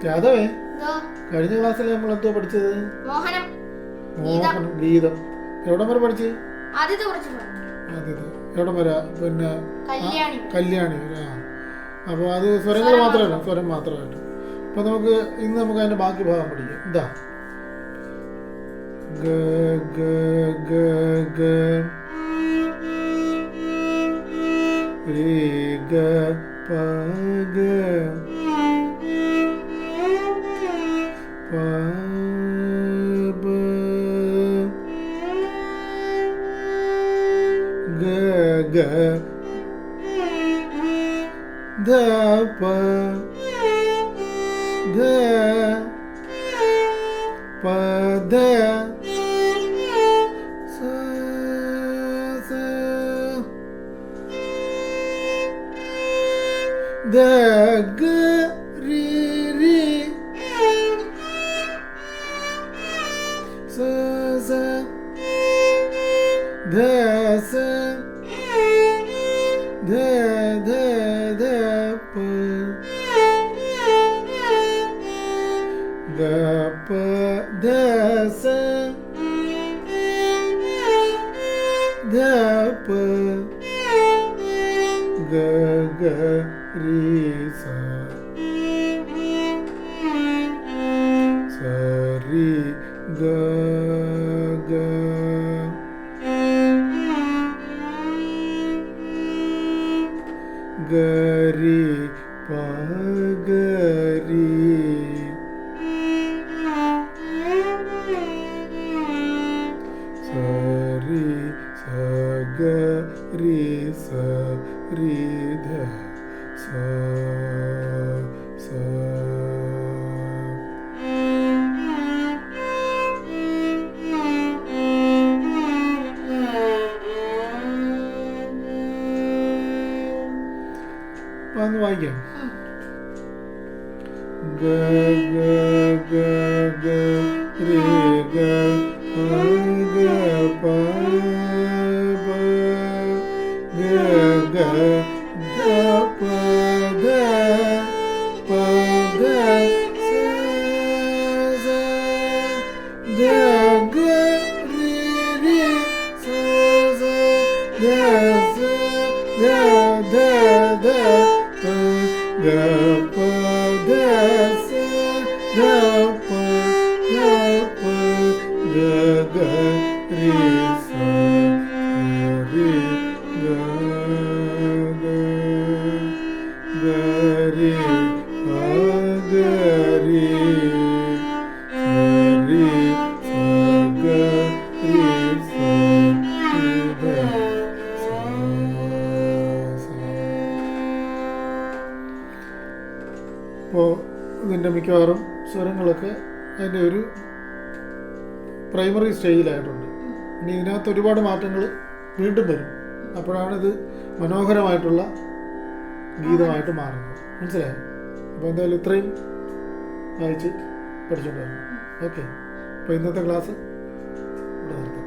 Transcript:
രാധവേ, കഴിഞ്ഞ ക്ലാസ്സിൽ നമ്മൾ എന്തോ പഠിച്ചത്? മോഹനം, ഗീതം. എവിടം വരെ പഠിച്ച്? എവിടം വരെ? പിന്നെ കല്യാണി വരെ. അപ്പോൾ അത് സ്വരങ്ങൾ മാത്രമല്ല, സ്വരം മാത്രമായിട്ട്. അപ്പോൾ ഇന്ന് നമുക്ക് അതിൻ്റെ ബാക്കി ഭാഗം പഠിക്കാം. എന്താ? ഗ ഗ ഗ ഗ രി ഗ പ ഗ പ ബ ഗ ഗ ധ പ ധ പ ധ സ സ ധ ഗ രി രി സ സ ധ സ ധ ധ ധ പ ഗ പ ധ സ ധ പ ഗ ഗ രി സ സ രി ഗ ഗ ഗ രി പ ഗ രി സ രി സ ഗ രി സ രി ധ സ സ ഒന്ന് വായിക്കാം. ഗ ഗ ഗ ഗ രി ഗ പ ഗ പ ബ ഗ ഗ ധ പ ധ പ ഗ സ സ ധ ഗ രി രി സ സ ധ സ ധ ധ ധ ഗ പ ധ സ ധ പ ധ പ ഗ ഗ രി സ രി ഗ ഗ ഗ രി പ ഗ രി രി സ ഗ രി സ ധ സ സ. അപ്പോൾ ഇതിൻ്റെ മിക്കവാറും സ്വരങ്ങളൊക്കെ അതിൻ്റെ ഒരു പ്രൈമറി സ്റ്റേജിലായിട്ടുണ്ട്. ഇനി ഇതിനകത്ത് ഒരുപാട് മാറ്റങ്ങൾ വീണ്ടും വരും. അപ്പോഴാണിത് മനോഹരമായിട്ടുള്ള ഗീതമായിട്ട് മാറുന്നത്. മനസ്സിലായോ? അപ്പോൾ എന്തായാലും ഇത്രയും വായിച്ച് പഠിച്ചുകൊണ്ട് വരണം. ഓക്കെ, അപ്പോൾ ഇന്നത്തെ ക്ലാസ് ഇവിടെ നിർത്താം.